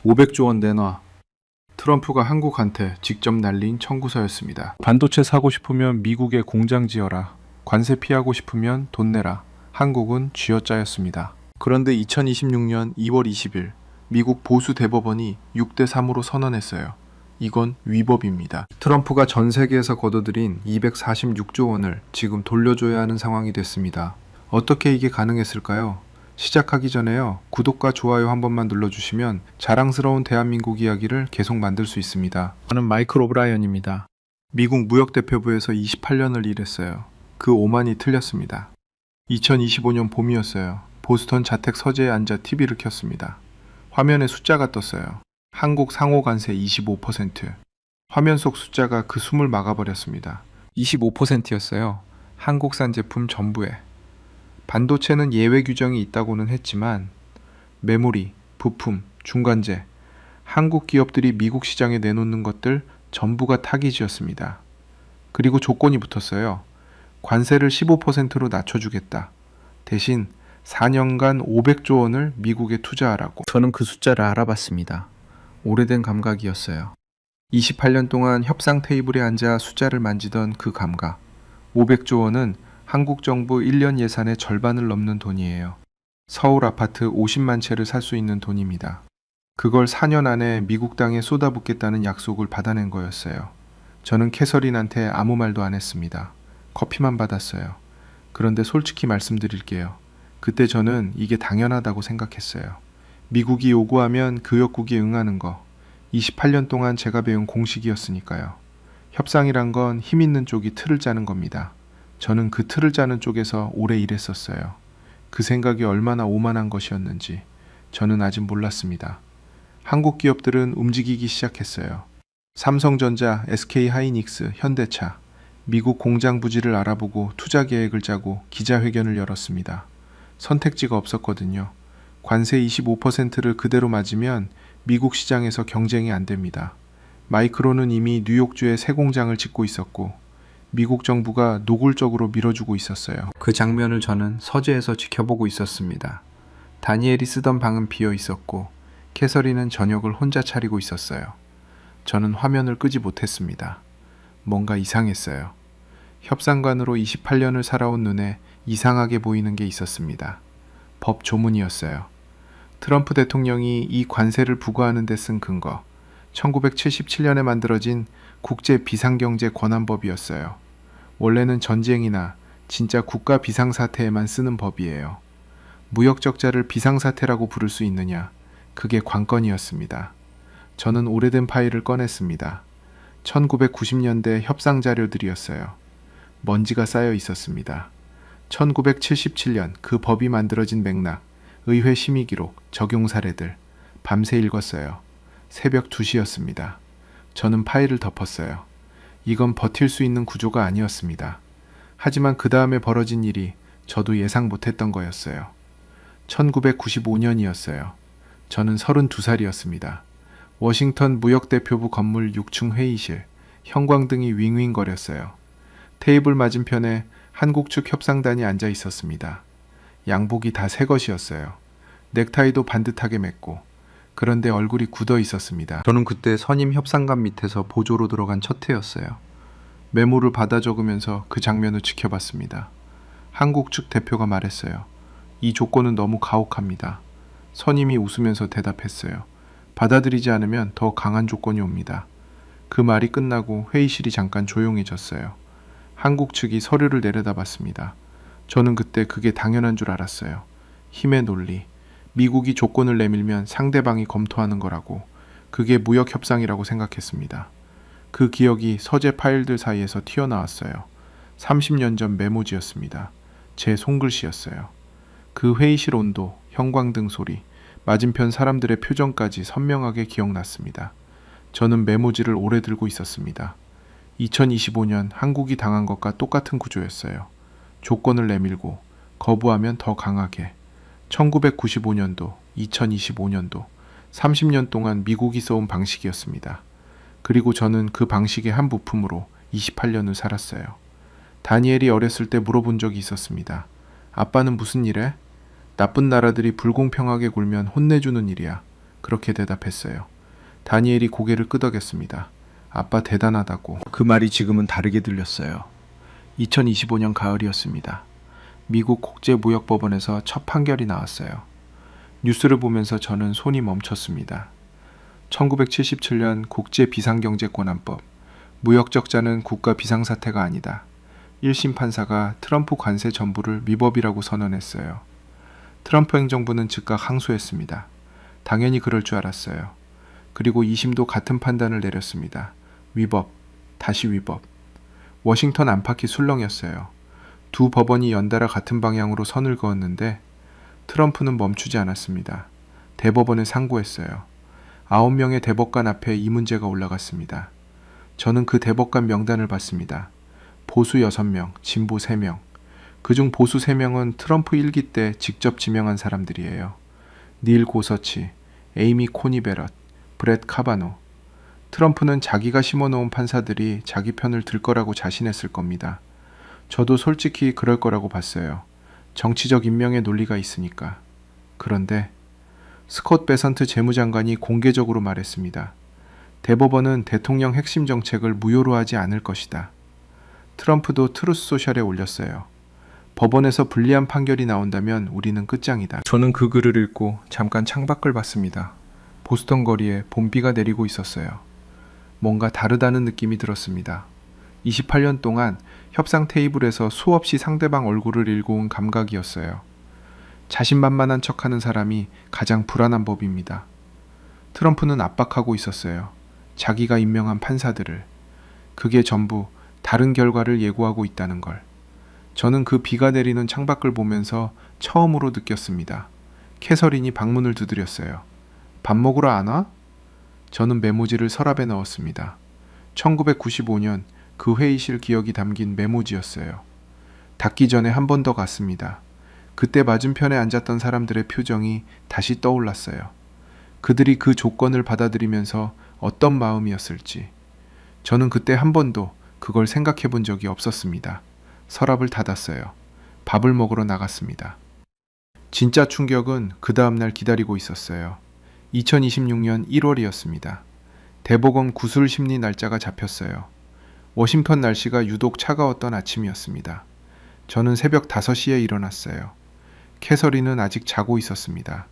500조 원 내놔. 트럼프가 한국한테 직접 날린 청구서였습니다. 반도체 사고 싶으면 미국에 공장 지어라. 관세 피하고 싶으면 돈 내라. 한국은 쥐어짜였습니다. 그런데 2026년 2월 20일 미국 보수 대법원이 6대 3으로 선언했어요. 이건 위법입니다. 트럼프가 전 세계에서 거둬들인 246조 원을 지금 돌려줘야 하는 상황이 됐습니다. 어떻게 이게 가능했을까요? 시작하기 전에요. 구독과 좋아요 한 번만 눌러주시면 자랑스러운 대한민국 이야기를 계속 만들 수 있습니다. 저는 마이클 오브라이언입니다. 미국 무역대표부에서 28년을 일했어요. 그 오만이 틀렸습니다. 2025년 봄이었어요. 보스턴 자택 서재에 앉아 TV를 켰습니다. 화면에 숫자가 떴어요. 한국 상호 관세 25%. 화면 속 숫자가 그 숨을 막아버렸습니다. 25%였어요. 한국산 제품 전부에. 반도체는 예외 규정이 있다고는 했지만 메모리, 부품, 중간재, 한국 기업들이 미국 시장에 내놓는 것들 전부가 타깃이었습니다. 그리고 조건이 붙었어요. 관세를 15%로 낮춰주겠다. 대신 4년간 500조 원을 미국에 투자하라고. 저는 그 숫자를 알아봤습니다. 오래된 감각이었어요. 28년 동안 협상 테이블에 앉아 숫자를 만지던 그 감각. 500조 원은 한국 정부 1년 예산의 절반을 넘는 돈이에요. 서울 아파트 50만 채를 살 수 있는 돈입니다. 그걸 4년 안에 미국 땅에 쏟아붓겠다는 약속을 받아낸 거였어요. 저는 캐서린한테 아무 말도 안 했습니다. 커피만 받았어요. 그런데 솔직히 말씀드릴게요. 그때 저는 이게 당연하다고 생각했어요. 미국이 요구하면 교역국이 응하는 거. 28년 동안 제가 배운 공식이었으니까요. 협상이란 건 힘 있는 쪽이 틀을 짜는 겁니다. 저는 그 틀을 짜는 쪽에서 오래 일했었어요. 그 생각이 얼마나 오만한 것이었는지 저는 아직 몰랐습니다. 한국 기업들은 움직이기 시작했어요. 삼성전자, SK하이닉스, 현대차, 미국 공장 부지를 알아보고 투자 계획을 짜고 기자회견을 열었습니다. 선택지가 없었거든요. 관세 25%를 그대로 맞으면 미국 시장에서 경쟁이 안 됩니다. 마이크론은 이미 뉴욕주에 새 공장을 짓고 있었고 미국 정부가 노골적으로 밀어주고 있었어요. 그 장면을 저는 서재에서 지켜보고 있었습니다. 다니엘이 쓰던 방은 비어 있었고 캐서린은 저녁을 혼자 차리고 있었어요. 저는 화면을 끄지 못했습니다. 뭔가 이상했어요. 협상관으로 28년을 살아온 눈에 이상하게 보이는 게 있었습니다. 법 조문이었어요. 트럼프 대통령이 이 관세를 부과하는 데 쓴 근거, 1977년에 만들어진 국제 비상경제 권한법이었어요. 원래는 전쟁이나 진짜 국가 비상사태에만 쓰는 법이에요. 무역적자를 비상사태라고 부를 수 있느냐? 그게 관건이었습니다. 저는 오래된 파일을 꺼냈습니다. 1990년대 협상 자료들이었어요. 먼지가 쌓여 있었습니다. 1977년 그 법이 만들어진 맥락, 의회 심의 기록, 적용 사례들, 밤새 읽었어요. 새벽 2시였습니다. 저는 파일을 덮었어요. 이건 버틸 수 있는 구조가 아니었습니다. 하지만 그 다음에 벌어진 일이 저도 예상 못했던 거였어요. 1995년이었어요. 저는 32살이었습니다. 워싱턴 무역대표부 건물 6층 회의실, 형광등이 윙윙거렸어요. 테이블 맞은편에 한국 측 협상단이 앉아 있었습니다. 양복이 다 새 것이었어요. 넥타이도 반듯하게 맸고, 그런데 얼굴이 굳어 있었습니다. 저는 그때 선임 협상관 밑에서 보조로 들어간 첫 해였어요. 메모를 받아 적으면서 그 장면을 지켜봤습니다. 한국 측 대표가 말했어요. 이 조건은 너무 가혹합니다. 선임이 웃으면서 대답했어요. 받아들이지 않으면 더 강한 조건이 옵니다. 그 말이 끝나고 회의실이 잠깐 조용해졌어요. 한국 측이 서류를 내려다봤습니다. 저는 그때 그게 당연한 줄 알았어요. 힘의 논리. 미국이 조건을 내밀면 상대방이 검토하는 거라고. 그게 무역협상이라고 생각했습니다. 그 기억이 서재 파일들 사이에서 튀어나왔어요. 30년 전 메모지였습니다. 제 손글씨였어요. 그 회의실 온도, 형광등 소리, 맞은편 사람들의 표정까지 선명하게 기억났습니다. 저는 메모지를 오래 들고 있었습니다. 2025년 한국이 당한 것과 똑같은 구조였어요. 조건을 내밀고 거부하면 더 강하게. 1995년도, 2025년도, 30년 동안 미국이 써온 방식이었습니다. 그리고 저는 그 방식의 한 부품으로 28년을 살았어요. 다니엘이 어렸을 때 물어본 적이 있었습니다. 아빠는 무슨 일해? 나쁜 나라들이 불공평하게 굴면 혼내주는 일이야. 그렇게 대답했어요. 다니엘이 고개를 끄덕였습니다. 아빠 대단하다고. 그 말이 지금은 다르게 들렸어요. 2025년 가을이었습니다. 미국 국제무역법원에서 첫 판결이 나왔어요. 뉴스를 보면서 저는 손이 멈췄습니다. 1977년 국제비상경제권한법. 무역적자는 국가 비상사태가 아니다. 1심 판사가 트럼프 관세 전부를 위법이라고 선언했어요. 트럼프 행정부는 즉각 항소했습니다. 당연히 그럴 줄 알았어요. 그리고 2심도 같은 판단을 내렸습니다. 위법, 다시 위법. 워싱턴 안팎이 술렁였어요. 두 법원이 연달아 같은 방향으로 선을 그었는데 트럼프는 멈추지 않았습니다. 대법원에 상고했어요. 9명의 대법관 앞에 이 문제가 올라갔습니다. 저는 그 대법관 명단을 봤습니다. 보수 6명, 진보 3명. 그중 보수 3명은 트럼프 1기 때 직접 지명한 사람들이에요. 닐 고서치, 에이미 코니 베럿, 브렛 카바노. 트럼프는 자기가 심어놓은 판사들이 자기 편을 들 거라고 자신했을 겁니다. 저도 솔직히 그럴 거라고 봤어요. 정치적 임명의 논리가 있으니까. 그런데 스콧 베선트 재무장관이 공개적으로 말했습니다. 대법원은 대통령 핵심 정책을 무효로 하지 않을 것이다. 트럼프도 트루스 소셜에 올렸어요. 법원에서 불리한 판결이 나온다면 우리는 끝장이다. 저는 그 글을 읽고 잠깐 창밖을 봤습니다. 보스턴 거리에 봄비가 내리고 있었어요. 뭔가 다르다는 느낌이 들었습니다. 28년 동안 협상 테이블에서 수없이 상대방 얼굴을 읽어온 감각이었어요. 자신만만한 척하는 사람이 가장 불안한 법입니다. 트럼프는 압박하고 있었어요. 자기가 임명한 판사들을. 그게 전부 다른 결과를 예고하고 있다는 걸. 저는 그 비가 내리는 창밖을 보면서 처음으로 느꼈습니다. 캐서린이 방문을 두드렸어요. 밥 먹으러 안 와? 저는 메모지를 서랍에 넣었습니다. 1995년 그 회의실 기억이 담긴 메모지였어요. 닫기 전에 한 번 더 갔습니다. 그때 맞은편에 앉았던 사람들의 표정이 다시 떠올랐어요. 그들이 그 조건을 받아들이면서 어떤 마음이었을지. 저는 그때 한 번도 그걸 생각해 본 적이 없었습니다. 서랍을 닫았어요. 밥을 먹으러 나갔습니다. 진짜 충격은 그 다음날 기다리고 있었어요. 2026년 1월이었습니다. 대법원 구술 심리 날짜가 잡혔어요. 워싱턴 날씨가 유독 차가웠던 아침이었습니다. 저는 새벽 5시에 일어났어요. 캐서린은 아직 자고 있었습니다.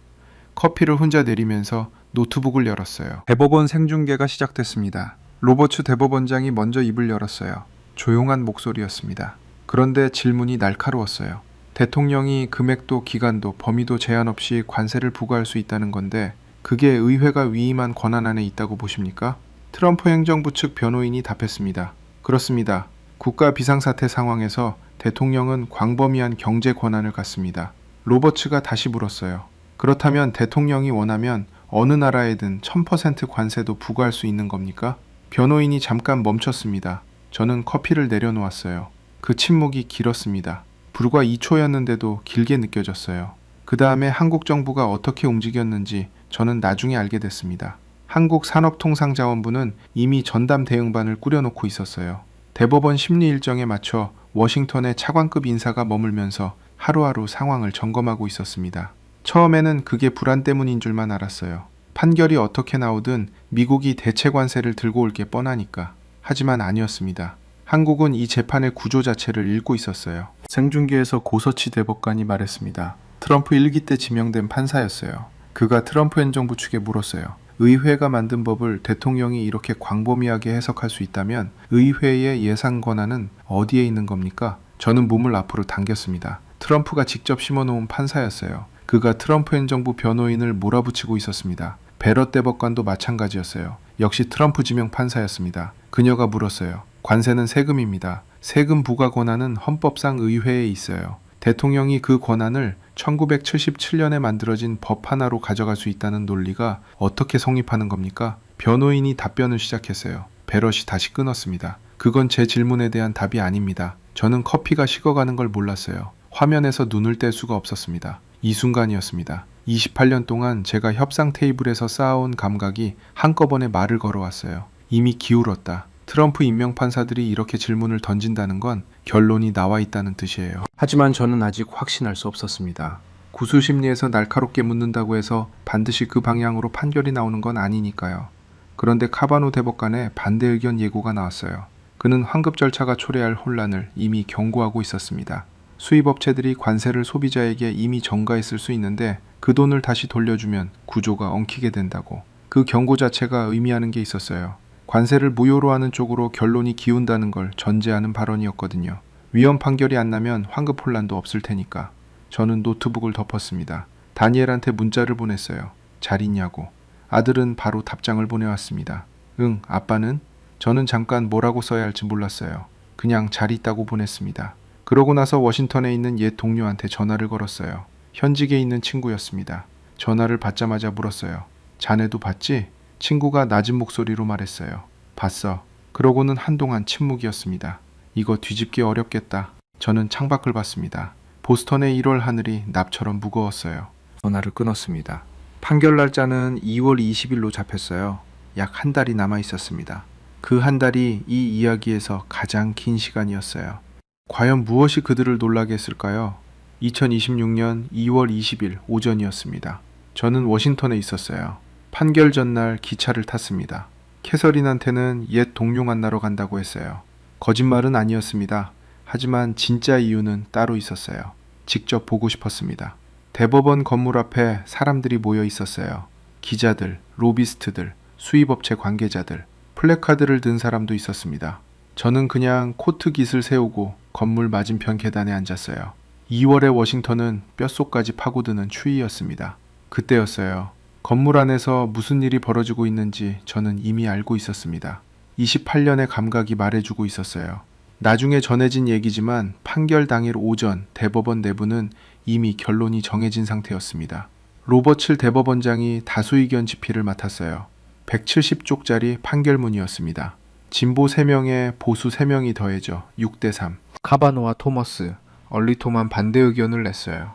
커피를 혼자 내리면서 노트북을 열었어요. 대법원 생중계가 시작됐습니다. 로버츠 대법원장이 먼저 입을 열었어요. 조용한 목소리였습니다. 그런데 질문이 날카로웠어요. 대통령이 금액도 기간도 범위도 제한 없이 관세를 부과할 수 있다는 건데 그게 의회가 위임한 권한 안에 있다고 보십니까? 트럼프 행정부 측 변호인이 답했습니다. 그렇습니다. 국가 비상사태 상황에서 대통령은 광범위한 경제 권한을 갖습니다. 로버츠가 다시 물었어요. 그렇다면 대통령이 원하면 어느 나라에든 1000% 관세도 부과할 수 있는 겁니까? 변호인이 잠깐 멈췄습니다. 저는 커피를 내려놓았어요. 그 침묵이 길었습니다. 불과 2초였는데도 길게 느껴졌어요. 그 다음에 한국 정부가 어떻게 움직였는지 저는 나중에 알게 됐습니다. 한국산업통상자원부는 이미 전담 대응반을 꾸려놓고 있었어요. 대법원 심리 일정에 맞춰 워싱턴에 차관급 인사가 머물면서 하루하루 상황을 점검하고 있었습니다. 처음에는 그게 불안 때문인 줄만 알았어요. 판결이 어떻게 나오든 미국이 대체 관세를 들고 올 게 뻔하니까. 하지만 아니었습니다. 한국은 이 재판의 구조 자체를 읽고 있었어요. 생중계에서 고서치 대법관이 말했습니다. 트럼프 1기 때 지명된 판사였어요. 그가 트럼프 행정부 측에 물었어요. 의회가 만든 법을 대통령이 이렇게 광범위하게 해석할 수 있다면 의회의 예산 권한은 어디에 있는 겁니까? 저는 몸을 앞으로 당겼습니다. 트럼프가 직접 심어놓은 판사였어요. 그가 트럼프 행정부 변호인을 몰아붙이고 있었습니다. 베럿 대법관도 마찬가지였어요. 역시 트럼프 지명 판사였습니다. 그녀가 물었어요. 관세는 세금입니다. 세금 부과 권한은 헌법상 의회에 있어요. 대통령이 그 권한을 1977년에 만들어진 법 하나로 가져갈 수 있다는 논리가 어떻게 성립하는 겁니까? 변호인이 답변을 시작했어요. 베럿이 다시 끊었습니다. 그건 제 질문에 대한 답이 아닙니다. 저는 커피가 식어가는 걸 몰랐어요. 화면에서 눈을 뗄 수가 없었습니다. 이 순간이었습니다. 28년 동안 제가 협상 테이블에서 쌓아온 감각이 한꺼번에 말을 걸어왔어요. 이미 기울었다. 트럼프 임명 판사들이 이렇게 질문을 던진다는 건 결론이 나와 있다는 뜻이에요. 하지만 저는 아직 확신할 수 없었습니다. 구술심리에서 날카롭게 묻는다고 해서 반드시 그 방향으로 판결이 나오는 건 아니니까요. 그런데 카바노 대법관의 반대 의견 예고가 나왔어요. 그는 환급 절차가 초래할 혼란을 이미 경고하고 있었습니다. 수입업체들이 관세를 소비자에게 이미 전가했을 수 있는데 그 돈을 다시 돌려주면 구조가 엉키게 된다고. 그 경고 자체가 의미하는 게 있었어요. 관세를 무효로 하는 쪽으로 결론이 기운다는 걸 전제하는 발언이었거든요. 위헌 판결이 안 나면 환급 혼란도 없을 테니까. 저는 노트북을 덮었습니다. 다니엘한테 문자를 보냈어요. 잘 있냐고. 아들은 바로 답장을 보내왔습니다. 응, 아빠는? 저는 잠깐 뭐라고 써야 할지 몰랐어요. 그냥 잘 있다고 보냈습니다. 그러고 나서 워싱턴에 있는 옛 동료한테 전화를 걸었어요. 현직에 있는 친구였습니다. 전화를 받자마자 물었어요. 자네도 봤지? 친구가 낮은 목소리로 말했어요. 봤어. 그러고는 한동안 침묵이었습니다. 이거 뒤집기 어렵겠다. 저는 창밖을 봤습니다. 보스턴의 1월 하늘이 납처럼 무거웠어요. 전화를 끊었습니다. 판결 날짜는 2월 20일로 잡혔어요. 약 한 달이 남아 있었습니다. 그 한 달이 이 이야기에서 가장 긴 시간이었어요. 과연 무엇이 그들을 놀라게 했을까요? 2026년 2월 20일 오전이었습니다. 저는 워싱턴에 있었어요. 판결 전날 기차를 탔습니다. 캐서린한테는 옛 동료 만나러 간다고 했어요. 거짓말은 아니었습니다. 하지만 진짜 이유는 따로 있었어요. 직접 보고 싶었습니다. 대법원 건물 앞에 사람들이 모여 있었어요. 기자들, 로비스트들, 수입업체 관계자들, 플래카드를 든 사람도 있었습니다. 저는 그냥 코트 깃을 세우고 건물 맞은편 계단에 앉았어요. 2월의 워싱턴은 뼛속까지 파고드는 추위였습니다. 그때였어요. 건물 안에서 무슨 일이 벌어지고 있는지 저는 이미 알고 있었습니다. 28년의 감각이 말해주고 있었어요. 나중에 전해진 얘기지만 판결 당일 오전 대법원 내부는 이미 결론이 정해진 상태였습니다. 로버츠 대법원장이 다수의견 집필을 맡았어요. 170쪽짜리 판결문이었습니다. 진보 3명에 보수 3명이 더해져 6대3. 카바노와 토머스, 얼리토만 반대 의견을 냈어요.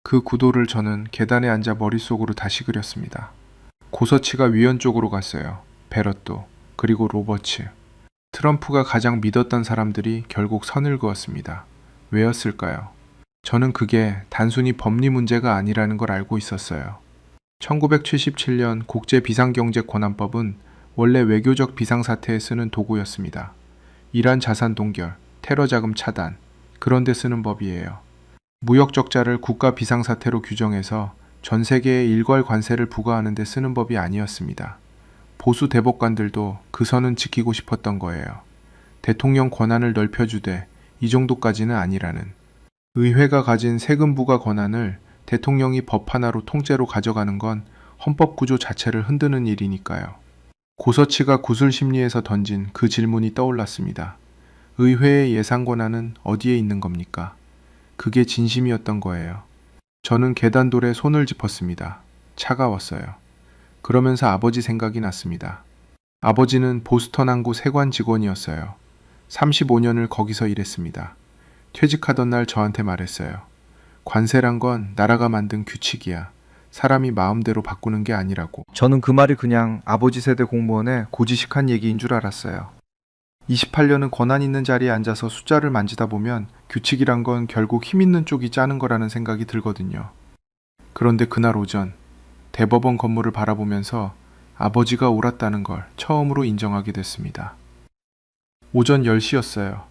그 구도를 저는 계단에 앉아 머릿속으로 다시 그렸습니다. 고서치가 위원 쪽으로 갔어요. 베럿도, 그리고 로버츠. 트럼프가 가장 믿었던 사람들이 결국 선을 그었습니다. 왜였을까요? 저는 그게 단순히 법리 문제가 아니라는 걸 알고 있었어요. 1977년 국제비상경제권한법은 원래 외교적 비상사태에 쓰는 도구였습니다. 이란 자산 동결, 테러 자금 차단, 그런 데 쓰는 법이에요. 무역 적자를 국가 비상사태로 규정해서 전 세계에 일괄 관세를 부과하는 데 쓰는 법이 아니었습니다. 보수 대법관들도 그 선은 지키고 싶었던 거예요. 대통령 권한을 넓혀주되 이 정도까지는 아니라는. 의회가 가진 세금 부과 권한을 대통령이 법 하나로 통째로 가져가는 건 헌법 구조 자체를 흔드는 일이니까요. 고서치가 구술심리에서 던진 그 질문이 떠올랐습니다. 의회의 예산 권한은 어디에 있는 겁니까? 그게 진심이었던 거예요. 저는 계단돌에 손을 짚었습니다. 차가웠어요. 그러면서 아버지 생각이 났습니다. 아버지는 보스턴 항구 세관 직원이었어요. 35년을 거기서 일했습니다. 퇴직하던 날 저한테 말했어요. 관세란 건 나라가 만든 규칙이야. 사람이 마음대로 바꾸는 게 아니라고. 저는 그 말이 그냥 아버지 세대 공무원의 고지식한 얘기인 줄 알았어요. 28년은 권한 있는 자리에 앉아서 숫자를 만지다 보면 규칙이란 건 결국 힘 있는 쪽이 짜는 거라는 생각이 들거든요. 그런데 그날 오전 대법원 건물을 바라보면서 아버지가 옳았다는 걸 처음으로 인정하게 됐습니다. 오전 10시였어요.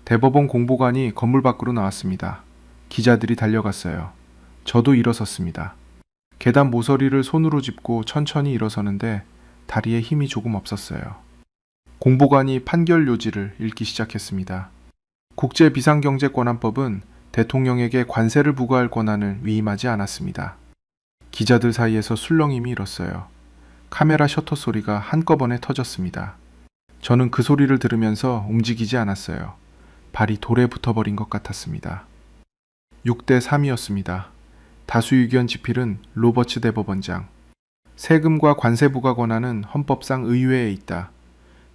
대법원 공보관이 건물 밖으로 나왔습니다. 기자들이 달려갔어요. 저도 일어섰습니다. 계단 모서리를 손으로 짚고 천천히 일어서는데 다리에 힘이 조금 없었어요. 공보관이 판결 요지를 읽기 시작했습니다. 국제비상경제권한법은 대통령에게 관세를 부과할 권한을 위임하지 않았습니다. 기자들 사이에서 술렁임이 일었어요. 카메라 셔터 소리가 한꺼번에 터졌습니다. 저는 그 소리를 들으면서 움직이지 않았어요. 발이 돌에 붙어버린 것 같았습니다. 6대3이었습니다. 다수 의견 집필은 로버츠 대법원장. 세금과 관세 부과 권한은 헌법상 의회에 있다.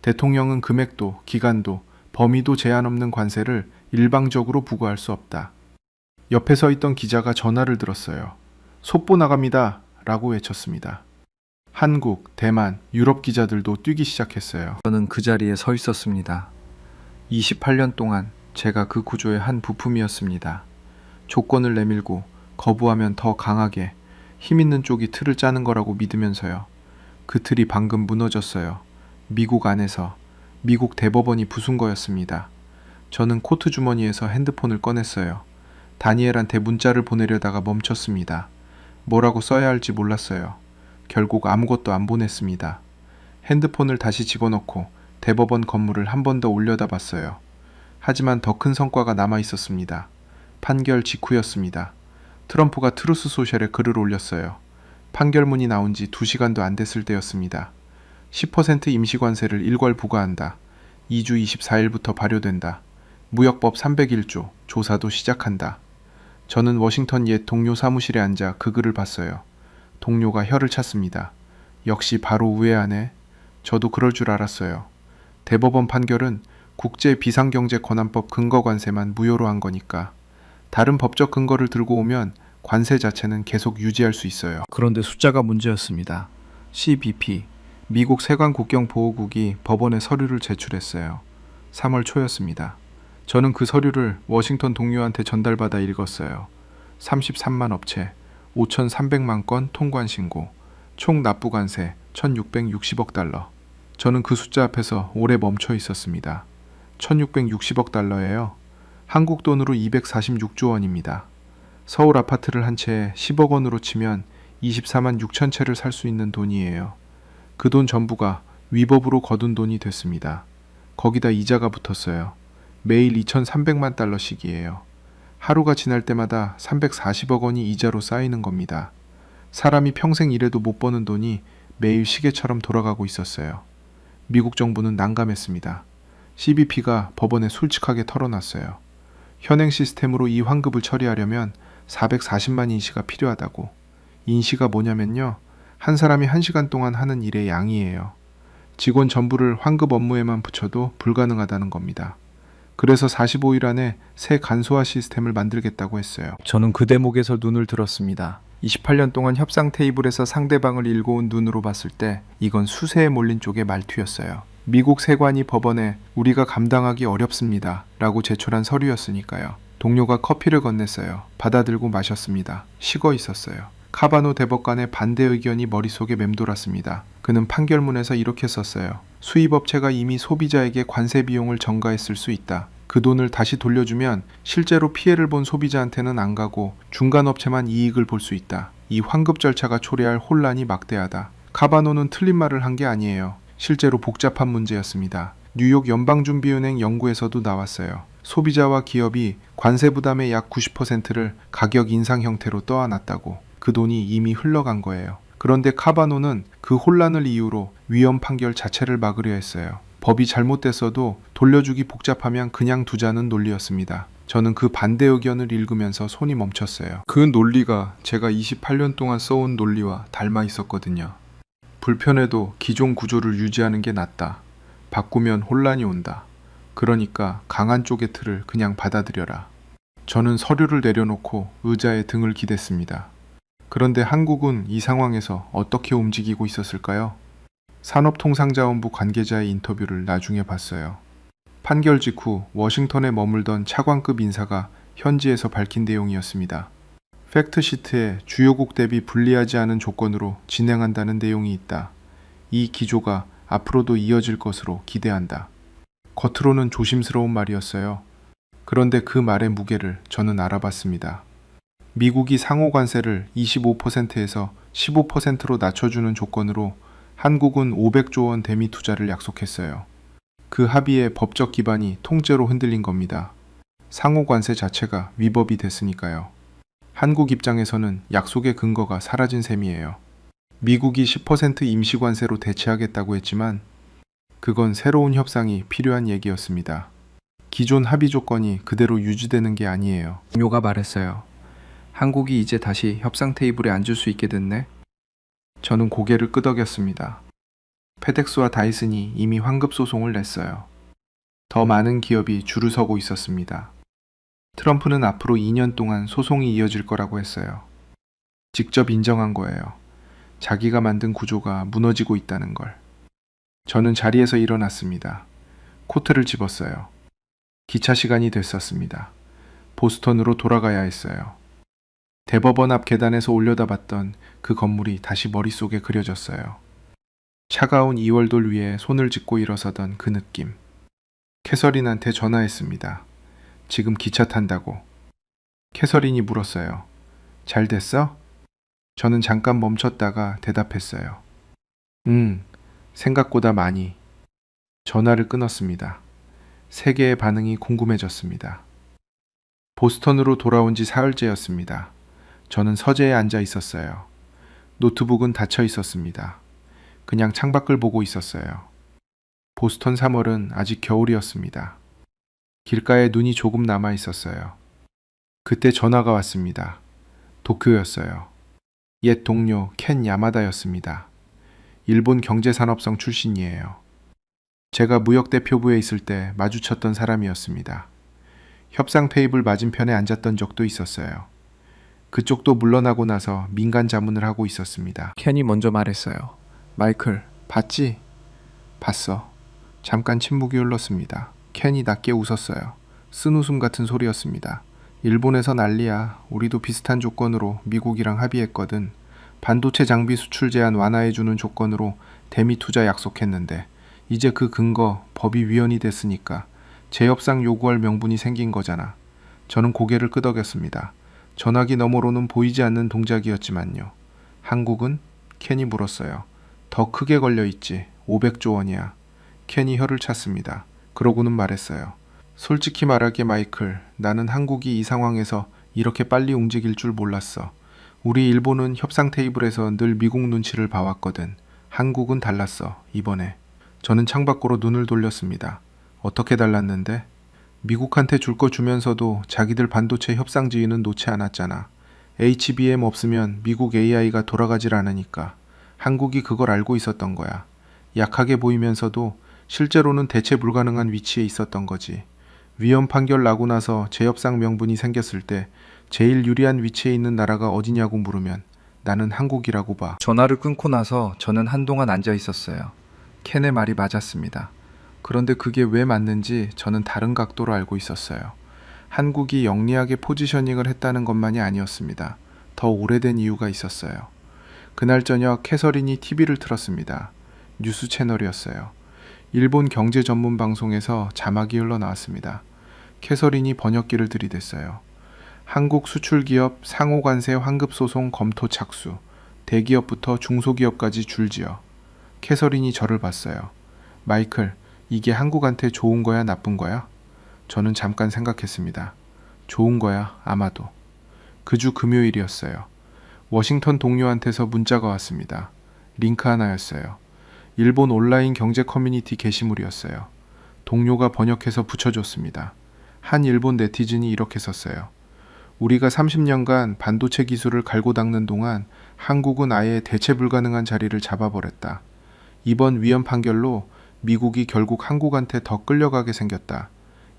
대통령은 금액도, 기간도, 범위도 제한 없는 관세를 일방적으로 부과할 수 없다. 옆에 서 있던 기자가 전화를 들었어요. 속보 나갑니다. 라고 외쳤습니다. 한국, 대만, 유럽 기자들도 뛰기 시작했어요. 저는 그 자리에 서 있었습니다. 28년 동안 제가 그 구조의 한 부품이었습니다. 조건을 내밀고 거부하면 더 강하게 힘 있는 쪽이 틀을 짜는 거라고 믿으면서요. 그 틀이 방금 무너졌어요. 미국 안에서. 미국 대법원이 부순 거였습니다. 저는 코트 주머니에서 핸드폰을 꺼냈어요. 다니엘한테 문자를 보내려다가 멈췄습니다. 뭐라고 써야 할지 몰랐어요. 결국 아무것도 안 보냈습니다. 핸드폰을 다시 집어넣고 대법원 건물을 한 번 더 올려다봤어요. 하지만 더 큰 성과가 남아 있었습니다. 판결 직후였습니다. 트럼프가 트루스 소셜에 글을 올렸어요. 판결문이 나온 지 2시간도 안 됐을 때였습니다. 10% 임시관세를 일괄 부과한다. 2주 24일부터 발효된다. 무역법 301조, 조사도 시작한다. 저는 워싱턴 옛 동료 사무실에 앉아 그 글을 봤어요. 동료가 혀를 찼습니다. 역시 바로 우회하네. 저도 그럴 줄 알았어요. 대법원 판결은 국제비상경제권한법 근거관세만 무효로 한 거니까 다른 법적 근거를 들고 오면 관세 자체는 계속 유지할 수 있어요. 그런데 숫자가 문제였습니다. CBP, 미국 세관국경보호국이 법원에 서류를 제출했어요. 3월 초였습니다. 저는 그 서류를 워싱턴 동료한테 전달받아 읽었어요. 33만 업체, 5,300만 건 통관 신고, 총 납부 관세 1,660억 달러. 저는 그 숫자 앞에서 오래 멈춰 있었습니다. 1,660억 달러예요. 한국 돈으로 246조 원입니다. 서울 아파트를 한 채에 10억 원으로 치면 24만 6천 채를 살 수 있는 돈이에요. 그 돈 전부가 위법으로 거둔 돈이 됐습니다. 거기다 이자가 붙었어요. 매일 2,300만 달러씩이에요. 하루가 지날 때마다 340억 원이 이자로 쌓이는 겁니다. 사람이 평생 일해도 못 버는 돈이 매일 시계처럼 돌아가고 있었어요. 미국 정부는 난감했습니다. CBP가 법원에 솔직하게 털어놨어요. 현행 시스템으로 이 환급을 처리하려면 440만 인시가 필요하다고. 인시가 뭐냐면요. 한 사람이 1시간 동안 하는 일의 양이에요. 직원 전부를 환급 업무에만 붙여도 불가능하다는 겁니다. 그래서 45일 안에 새 간소화 시스템을 만들겠다고 했어요. 저는 그 대목에서 눈을 들었습니다. 28년 동안 협상 테이블에서 상대방을 일궈온 눈으로 봤을 때 이건 수세에 몰린 쪽의 말투였어요. 미국 세관이 법원에 우리가 감당하기 어렵습니다 라고 제출한 서류였으니까요. 동료가 커피를 건넸어요. 받아들고 마셨습니다. 식어 있었어요. 카바노 대법관의 반대 의견이 머릿속에 맴돌았습니다. 그는 판결문에서 이렇게 썼어요. 수입업체가 이미 소비자에게 관세 비용을 전가했을 수 있다. 그 돈을 다시 돌려주면 실제로 피해를 본 소비자한테는 안 가고 중간업체만 이익을 볼 수 있다. 이 환급 절차가 초래할 혼란이 막대하다. 카바노는 틀린 말을 한 게 아니에요. 실제로 복잡한 문제였습니다. 뉴욕 연방준비은행 연구에서도 나왔어요. 소비자와 기업이 관세 부담의 약 90%를 가격 인상 형태로 떠안았다고. 그 돈이 이미 흘러간 거예요. 그런데 카바노는 그 혼란을 이유로 위헌 판결 자체를 막으려 했어요. 법이 잘못됐어도 돌려주기 복잡하면 그냥 두자는 논리였습니다. 저는 그 반대 의견을 읽으면서 손이 멈췄어요. 그 논리가 제가 28년 동안 써온 논리와 닮아 있었거든요. 불편해도 기존 구조를 유지하는 게 낫다. 바꾸면 혼란이 온다. 그러니까 강한 쪽의 틀을 그냥 받아들여라. 저는 서류를 내려놓고 의자에 등을 기댔습니다. 그런데 한국은 이 상황에서 어떻게 움직이고 있었을까요? 산업통상자원부 관계자의 인터뷰를 나중에 봤어요. 판결 직후 워싱턴에 머물던 차관급 인사가 현지에서 밝힌 내용이었습니다. 팩트시트에 주요국 대비 불리하지 않은 조건으로 진행한다는 내용이 있다. 이 기조가 앞으로도 이어질 것으로 기대한다. 겉으로는 조심스러운 말이었어요. 그런데 그 말의 무게를 저는 알아봤습니다. 미국이 상호 관세를 25%에서 15%로 낮춰주는 조건으로 한국은 500조 원 대미 투자를 약속했어요. 그 합의의 법적 기반이 통째로 흔들린 겁니다. 상호 관세 자체가 위법이 됐으니까요. 한국 입장에서는 약속의 근거가 사라진 셈이에요. 미국이 10% 임시관세로 대체하겠다고 했지만 그건 새로운 협상이 필요한 얘기였습니다. 기존 합의 조건이 그대로 유지되는 게 아니에요. 동료가 말했어요. 한국이 이제 다시 협상 테이블에 앉을 수 있게 됐네. 저는 고개를 끄덕였습니다. 페덱스와 다이슨이 이미 환급 소송을 냈어요. 더 많은 기업이 줄을 서고 있었습니다. 트럼프는 앞으로 2년 동안 소송이 이어질 거라고 했어요. 직접 인정한 거예요. 자기가 만든 구조가 무너지고 있다는 걸. 저는 자리에서 일어났습니다. 코트를 집었어요. 기차 시간이 됐었습니다. 보스턴으로 돌아가야 했어요. 대법원 앞 계단에서 올려다봤던 그 건물이 다시 머릿속에 그려졌어요. 차가운 2월돌 위에 손을 짚고 일어서던 그 느낌. 캐서린한테 전화했습니다. 지금 기차 탄다고. 캐서린이 물었어요. 잘 됐어? 저는 잠깐 멈췄다가 대답했어요. 생각보다 많이. 전화를 끊었습니다. 세계의 반응이 궁금해졌습니다. 보스턴으로 돌아온 지 사흘째였습니다. 저는 서재에 앉아 있었어요. 노트북은 닫혀 있었습니다. 그냥 창밖을 보고 있었어요. 보스턴 3월은 아직 겨울이었습니다. 길가에 눈이 조금 남아 있었어요. 그때 전화가 왔습니다. 도쿄였어요. 옛 동료 켄 야마다였습니다. 일본 경제산업성 출신이에요. 제가 무역대표부에 있을 때 마주쳤던 사람이었습니다. 협상 테이블 맞은편에 앉았던 적도 있었어요. 그쪽도 물러나고 나서 민간 자문을 하고 있었습니다. 켄이 먼저 말했어요. 마이클, 봤지? 봤어. 잠깐 침묵이 흘렀습니다. 켄이 낮게 웃었어요. 쓴웃음 같은 소리였습니다. 일본에서 난리야. 우리도 비슷한 조건으로 미국이랑 합의했거든. 반도체 장비 수출 제한 완화해주는 조건으로 대미 투자 약속했는데 이제 그 근거 법이 위헌이 됐으니까 재협상 요구할 명분이 생긴 거잖아. 저는 고개를 끄덕였습니다. 전화기 너머로는 보이지 않는 동작이었지만요. 한국은? 켄이 물었어요. 더 크게 걸려있지. 500조 원이야. 켄이 혀를 찼습니다. 그러고는 말했어요. 솔직히 말할게 마이클, 나는 한국이 이 상황에서 이렇게 빨리 움직일 줄 몰랐어. 우리 일본은 협상 테이블에서 늘 미국 눈치를 봐왔거든. 한국은 달랐어, 이번에. 저는 창밖으로 눈을 돌렸습니다. 어떻게 달랐는데? 미국한테 줄 거 주면서도 자기들 반도체 협상 지위는 놓지 않았잖아. HBM 없으면 미국 AI가 돌아가질 않으니까. 한국이 그걸 알고 있었던 거야. 약하게 보이면서도 실제로는 대체 불가능한 위치에 있었던 거지. 위헌 판결 나고 나서 재협상 명분이 생겼을 때 제일 유리한 위치에 있는 나라가 어디냐고 물으면 나는 한국이라고 봐. 전화를 끊고 나서 저는 한동안 앉아 있었어요. 켄의 말이 맞았습니다. 그런데 그게 왜 맞는지 저는 다른 각도로 알고 있었어요. 한국이 영리하게 포지셔닝을 했다는 것만이 아니었습니다. 더 오래된 이유가 있었어요. 그날 저녁 캐서린이 TV를 틀었습니다. 뉴스 채널이었어요. 일본 경제 전문 방송에서 자막이 흘러나왔습니다. 캐서린이 번역기를 들이댔어요. 한국 수출기업 상호관세 환급소송 검토 착수. 대기업부터 중소기업까지 줄지어. 캐서린이 저를 봤어요. 마이클, 이게 한국한테 좋은 거야, 나쁜 거야? 저는 잠깐 생각했습니다. 좋은 거야, 아마도. 그 주 금요일이었어요. 워싱턴 동료한테서 문자가 왔습니다. 링크 하나였어요. 일본 온라인 경제 커뮤니티 게시물이었어요. 동료가 번역해서 붙여줬습니다. 한 일본 네티즌이 이렇게 썼어요. 우리가 30년간 반도체 기술을 갈고 닦는 동안 한국은 아예 대체 불가능한 자리를 잡아버렸다. 이번 위헌 판결로 미국이 결국 한국한테 더 끌려가게 생겼다.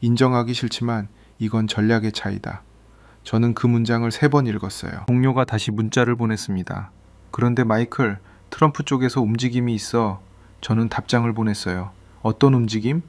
인정하기 싫지만 이건 전략의 차이다. 저는 그 문장을 3번 읽었어요. 동료가 다시 문자를 보냈습니다. 그런데 마이클, 트럼프 쪽에서 움직임이 있어. 저는 답장을 보냈어요. 어떤 움직임?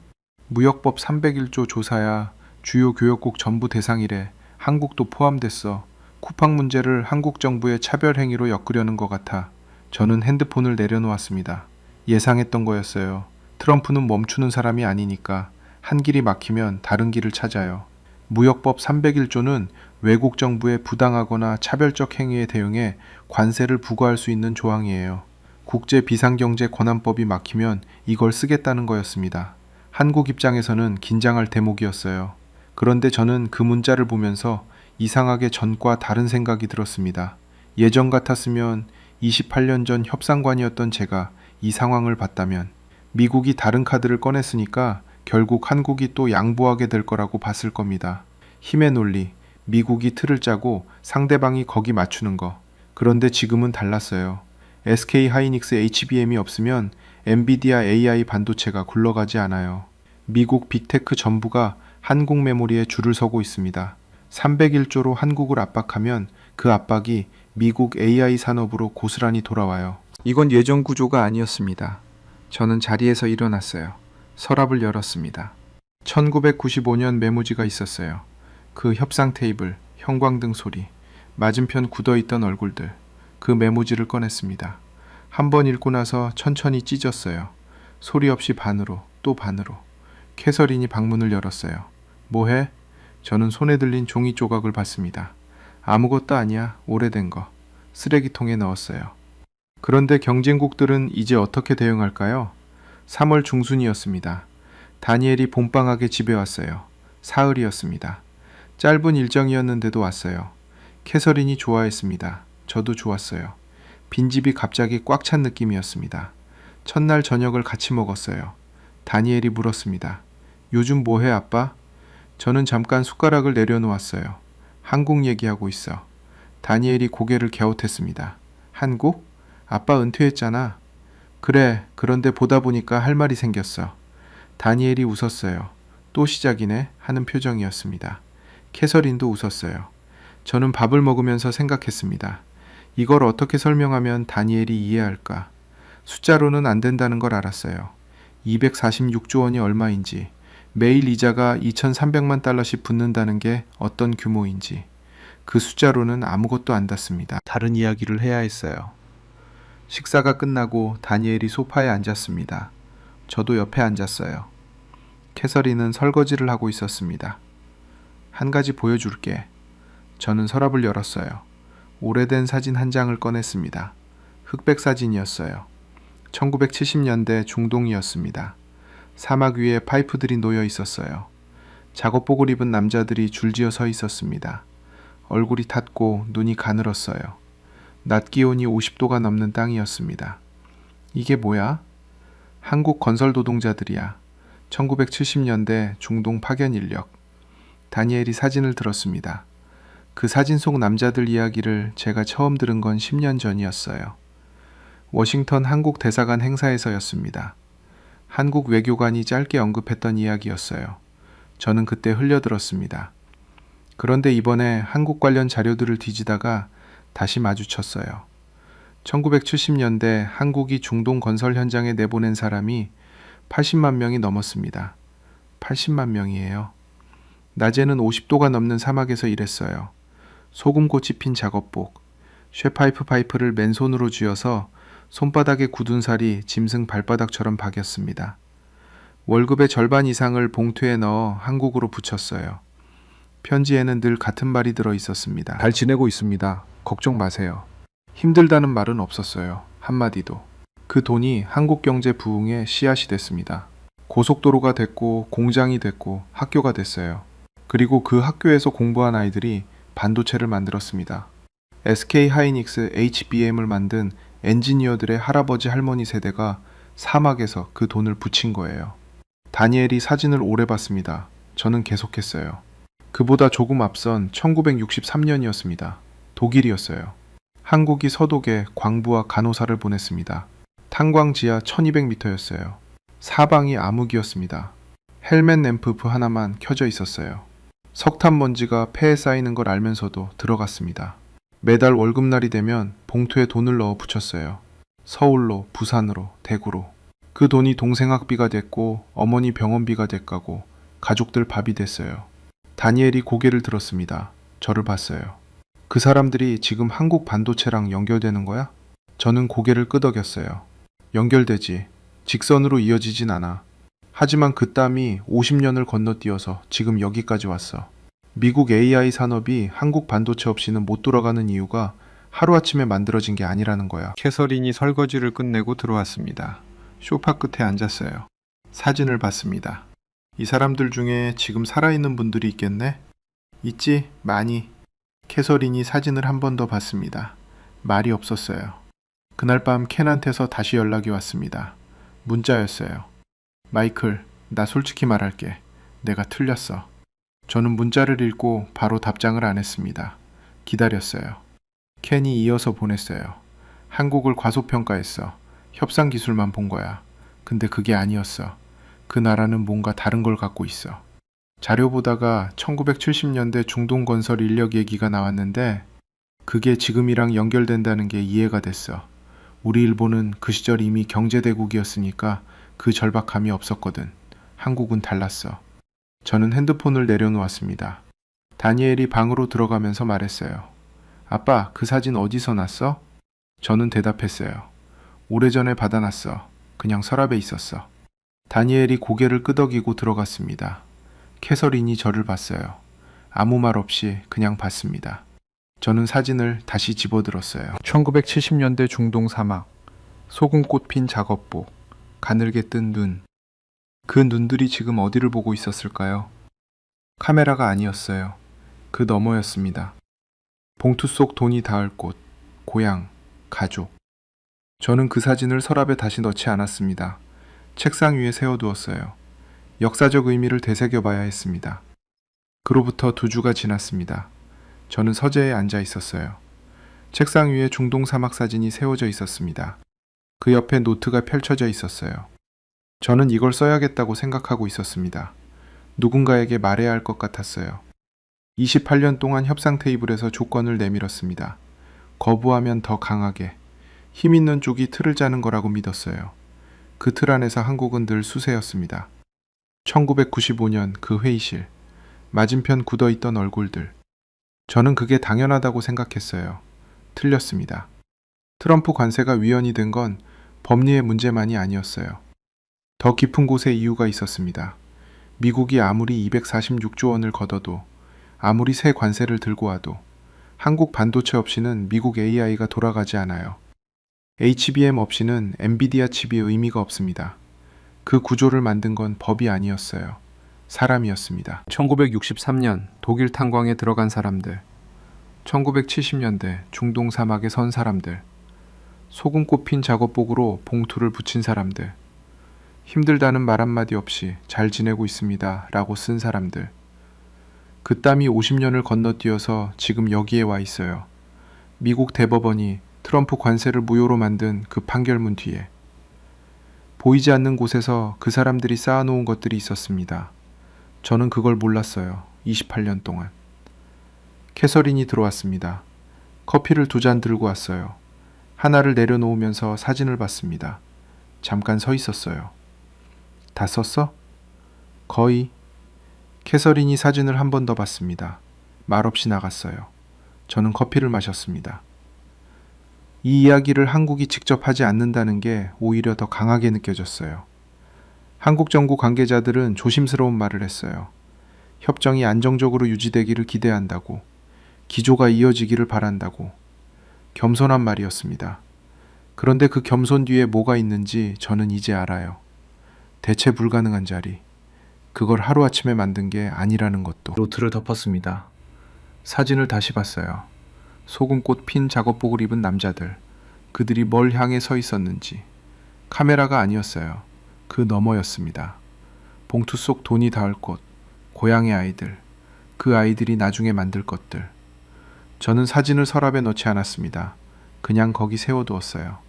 무역법 301조 조사야. 주요 교역국 전부 대상이래. 한국도 포함됐어. 쿠팡 문제를 한국 정부의 차별 행위로 엮으려는 것 같아. 저는 핸드폰을 내려놓았습니다. 예상했던 거였어요. 트럼프는 멈추는 사람이 아니니까 한 길이 막히면 다른 길을 찾아요. 무역법 301조는 외국 정부의 부당하거나 차별적 행위에 대응해 관세를 부과할 수 있는 조항이에요. 국제 비상경제 권한법이 막히면 이걸 쓰겠다는 거였습니다. 한국 입장에서는 긴장할 대목이었어요. 그런데 저는 그 문자를 보면서 이상하게 전과 다른 생각이 들었습니다. 예전 같았으면 28년 전 협상관이었던 제가 이 상황을 봤다면 미국이 다른 카드를 꺼냈으니까 결국 한국이 또 양보하게 될 거라고 봤을 겁니다. 힘의 논리, 미국이 틀을 짜고 상대방이 거기 맞추는 거. 그런데 지금은 달랐어요. SK 하이닉스 HBM이 없으면 엔비디아 AI 반도체가 굴러가지 않아요. 미국 빅테크 전부가 한국 메모리에 줄을 서고 있습니다. 301조로 한국을 압박하면 그 압박이 미국 AI 산업으로 고스란히 돌아와요. 이건 예전 구조가 아니었습니다. 저는 자리에서 일어났어요. 서랍을 열었습니다. 1995년 메모지가 있었어요. 그 협상 테이블, 형광등 소리, 맞은편 굳어있던 얼굴들, 그 메모지를 꺼냈습니다. 한 번 읽고 나서 천천히 찢었어요. 소리 없이 반으로, 또 반으로. 캐서린이 방문을 열었어요. 뭐해? 저는 손에 들린 종이 조각을 봤습니다. 아무것도 아니야. 오래된 거. 쓰레기통에 넣었어요. 그런데 경쟁국들은 이제 어떻게 대응할까요? 3월 중순이었습니다. 다니엘이 봄방학에 집에 왔어요. 사흘이었습니다. 짧은 일정이었는데도 왔어요. 캐서린이 좋아했습니다. 저도 좋았어요. 빈집이 갑자기 꽉 찬 느낌이었습니다. 첫날 저녁을 같이 먹었어요. 다니엘이 물었습니다. 요즘 뭐해, 아빠? 저는 잠깐 숟가락을 내려놓았어요. 한국 얘기하고 있어. 다니엘이 고개를 갸웃했습니다. 한국? 아빠 은퇴했잖아. 그래, 그런데 보다 보니까 할 말이 생겼어. 다니엘이 웃었어요. 또 시작이네 하는 표정이었습니다. 캐서린도 웃었어요. 저는 밥을 먹으면서 생각했습니다. 이걸 어떻게 설명하면 다니엘이 이해할까? 숫자로는 안 된다는 걸 알았어요. 246조 원이 얼마인지, 매일 이자가 2,300만 달러씩 붙는다는 게 어떤 규모인지, 그 숫자로는 아무것도 안 닿습니다. 다른 이야기를 해야 했어요. 식사가 끝나고 다니엘이 소파에 앉았습니다. 저도 옆에 앉았어요. 캐서린은 설거지를 하고 있었습니다. 한 가지 보여줄게. 저는 서랍을 열었어요. 오래된 사진 한 장을 꺼냈습니다. 흑백 사진이었어요. 1970년대 중동이었습니다. 사막 위에 파이프들이 놓여 있었어요. 작업복을 입은 남자들이 줄지어 서 있었습니다. 얼굴이 탔고 눈이 가늘었어요. 낮 기온이 50도가 넘는 땅이었습니다. 이게 뭐야? 한국 건설 노동자들이야. 1970년대 중동 파견 인력. 다니엘이 사진을 들었습니다. 그 사진 속 남자들 이야기를 제가 처음 들은 건 10년 전이었어요. 워싱턴 한국 대사관 행사에서였습니다. 한국 외교관이 짧게 언급했던 이야기였어요. 저는 그때 흘려들었습니다. 그런데 이번에 한국 관련 자료들을 뒤지다가 다시 마주쳤어요. 1970년대 한국이 중동 건설 현장에 내보낸 사람이 80만 명이 넘었습니다. 80만 명이에요. 낮에는 50도가 넘는 사막에서 일했어요. 소금꽃이 핀 작업복, 쇠파이프 파이프를 맨손으로 쥐어서 손바닥에 굳은 살이 짐승 발바닥처럼 박였습니다. 월급의 절반 이상을 봉투에 넣어 한국으로 붙였어요. 편지에는 늘 같은 말이 들어 있었습니다. 잘 지내고 있습니다. 걱정 마세요. 힘들다는 말은 없었어요. 한마디도. 그 돈이 한국 경제 부흥의 씨앗이 됐습니다. 고속도로가 됐고 공장이 됐고 학교가 됐어요. 그리고 그 학교에서 공부한 아이들이 반도체를 만들었습니다. SK 하이닉스 HBM을 만든 엔지니어들의 할아버지 할머니 세대가 사막에서 그 돈을 붙인 거예요. 다니엘이 사진을 오래 봤습니다. 저는 계속했어요. 그보다 조금 앞선 1963년이었습니다. 독일이었어요. 한국이 서독에 광부와 간호사를 보냈습니다. 탄광 지하 1200m였어요. 사방이 암흑이었습니다. 헬멧 램프 하나만 켜져 있었어요. 석탄 먼지가 폐에 쌓이는 걸 알면서도 들어갔습니다. 매달 월급날이 되면 봉투에 돈을 넣어 붙였어요. 서울로, 부산으로, 대구로. 그 돈이 동생 학비가 됐고 어머니 병원비가 됐고 가족들 밥이 됐어요. 다니엘이 고개를 들었습니다. 저를 봤어요. 그 사람들이 지금 한국 반도체랑 연결되는 거야? 저는 고개를 끄덕였어요. 연결되지. 직선으로 이어지진 않아. 하지만 그 땀이 50년을 건너뛰어서 지금 여기까지 왔어. 미국 AI 산업이 한국 반도체 없이는 못 돌아가는 이유가 하루아침에 만들어진 게 아니라는 거야. 캐서린이 설거지를 끝내고 들어왔습니다. 소파 끝에 앉았어요. 사진을 봤습니다. 이 사람들 중에 지금 살아있는 분들이 있겠네? 있지, 많이. 캐서린이 사진을 한 번 더 봤습니다. 말이 없었어요. 그날 밤 켄한테서 다시 연락이 왔습니다. 문자였어요. 마이클, 나 솔직히 말할게. 내가 틀렸어. 저는 문자를 읽고 바로 답장을 안 했습니다. 기다렸어요. 켄이 이어서 보냈어요. 한국을 과소평가했어. 협상 기술만 본 거야. 근데 그게 아니었어. 그 나라는 뭔가 다른 걸 갖고 있어. 자료 보다가 1970년대 중동 건설 인력 얘기가 나왔는데 그게 지금이랑 연결된다는 게 이해가 됐어. 우리 일본은 그 시절 이미 경제대국이었으니까 그 절박함이 없었거든. 한국은 달랐어. 저는 핸드폰을 내려놓았습니다. 다니엘이 방으로 들어가면서 말했어요. 아빠, 그 사진 어디서 났어? 저는 대답했어요. 오래전에 받아놨어. 그냥 서랍에 있었어. 다니엘이 고개를 끄덕이고 들어갔습니다. 캐서린이 저를 봤어요. 아무 말 없이 그냥 봤습니다. 저는 사진을 다시 집어들었어요. 1970년대 중동 사막, 소금꽃 핀 작업복, 가늘게 뜬 눈. 그 눈들이 지금 어디를 보고 있었을까요? 카메라가 아니었어요. 그 너머였습니다. 봉투 속 돈이 닿을 곳, 고향, 가족. 저는 그 사진을 서랍에 다시 넣지 않았습니다. 책상 위에 세워두었어요. 역사적 의미를 되새겨봐야 했습니다. 그로부터 2주가 지났습니다. 저는 서재에 앉아 있었어요. 책상 위에 중동 사막 사진이 세워져 있었습니다. 그 옆에 노트가 펼쳐져 있었어요. 저는 이걸 써야겠다고 생각하고 있었습니다. 누군가에게 말해야 할 것 같았어요. 28년 동안 협상 테이블에서 조건을 내밀었습니다. 거부하면 더 강하게, 힘 있는 쪽이 틀을 짜는 거라고 믿었어요. 그 틀 안에서 한국은 늘 수세였습니다. 1995년 그 회의실, 맞은편 굳어있던 얼굴들. 저는 그게 당연하다고 생각했어요. 틀렸습니다. 트럼프 관세가 위헌이 된 건 법리의 문제만이 아니었어요. 더 깊은 곳에 이유가 있었습니다. 미국이 아무리 246조 원을 걷어도, 아무리 새 관세를 들고 와도 한국 반도체 없이는 미국 AI가 돌아가지 않아요. HBM 없이는 엔비디아 칩이 의미가 없습니다. 그 구조를 만든 건 법이 아니었어요. 사람이었습니다. 1963년 독일 탄광에 들어간 사람들, 1970년대 중동 사막에 선 사람들, 소금꽃 핀 작업복으로 봉투를 붙인 사람들, 힘들다는 말 한마디 없이 잘 지내고 있습니다 라고 쓴 사람들. 그 땀이 50년을 건너뛰어서 지금 여기에 와 있어요. 미국 대법원이 트럼프 관세를 무효로 만든 그 판결문 뒤에. 보이지 않는 곳에서 그 사람들이 쌓아놓은 것들이 있었습니다. 저는 그걸 몰랐어요. 28년 동안. 캐서린이 들어왔습니다. 커피를 2잔 들고 왔어요. 하나를 내려놓으면서 사진을 봤습니다. 잠깐 서 있었어요. 다 썼어? 거의. 캐서린이 사진을 한 번 더 봤습니다. 말없이 나갔어요. 저는 커피를 마셨습니다. 이 이야기를 한국이 직접 하지 않는다는 게 오히려 더 강하게 느껴졌어요. 한국 정부 관계자들은 조심스러운 말을 했어요. 협정이 안정적으로 유지되기를 기대한다고, 기조가 이어지기를 바란다고. 겸손한 말이었습니다. 그런데 그 겸손 뒤에 뭐가 있는지 저는 이제 알아요. 대체 불가능한 자리. 그걸 하루아침에 만든 게 아니라는 것도. 노트를 덮었습니다. 사진을 다시 봤어요. 소금꽃 핀 작업복을 입은 남자들. 그들이 뭘 향해 서 있었는지. 카메라가 아니었어요. 그 너머였습니다. 봉투 속 돈이 닿을 곳. 고향의 아이들. 그 아이들이 나중에 만들 것들. 저는 사진을 서랍에 넣지 않았습니다. 그냥 거기 세워두었어요.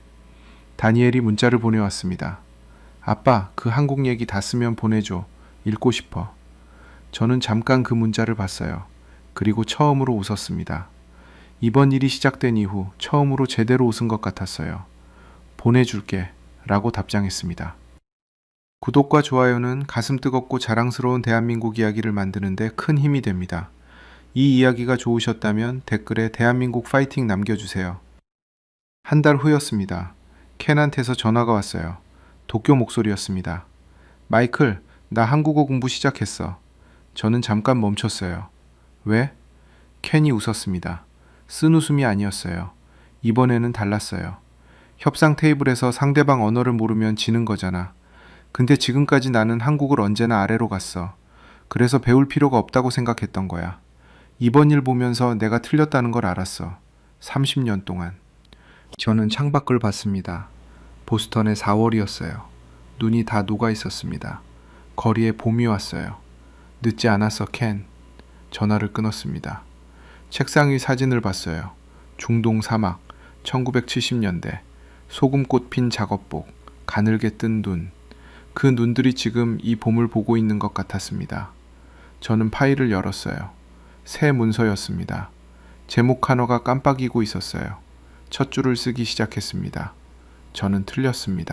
다니엘이 문자를 보내왔습니다. 아빠, 그 한국 얘기 다 쓰면 보내줘. 읽고 싶어. 저는 잠깐 그 문자를 봤어요. 그리고 처음으로 웃었습니다. 이번 일이 시작된 이후 처음으로 제대로 웃은 것 같았어요. 보내줄게 라고 답장했습니다. 구독과 좋아요는 가슴 뜨겁고 자랑스러운 대한민국 이야기를 만드는데 큰 힘이 됩니다. 이 이야기가 좋으셨다면 댓글에 대한민국 파이팅 남겨주세요. 한 달 후였습니다. 켄한테서 전화가 왔어요. 도쿄 목소리였습니다. 마이클, 나 한국어 공부 시작했어. 저는 잠깐 멈췄어요. 왜? 켄이 웃었습니다. 쓴 웃음이 아니었어요. 이번에는 달랐어요. 협상 테이블에서 상대방 언어를 모르면 지는 거잖아. 근데 지금까지 나는 한국을 언제나 아래로 갔어. 그래서 배울 필요가 없다고 생각했던 거야. 이번 일 보면서 내가 틀렸다는 걸 알았어. 30년 동안. 저는 창밖을 봤습니다. 보스턴의 4월이었어요. 눈이 다 녹아 있었습니다. 거리에 봄이 왔어요. 늦지 않았어, 켄. 전화를 끊었습니다. 책상 위 사진을 봤어요. 중동 사막, 1970년대, 소금꽃 핀 작업복, 가늘게 뜬 눈. 그 눈들이 지금 이 봄을 보고 있는 것 같았습니다. 저는 파일을 열었어요. 새 문서였습니다. 제목 하나가 깜빡이고 있었어요. 첫 줄을 쓰기 시작했습니다. 저는 틀렸습니다.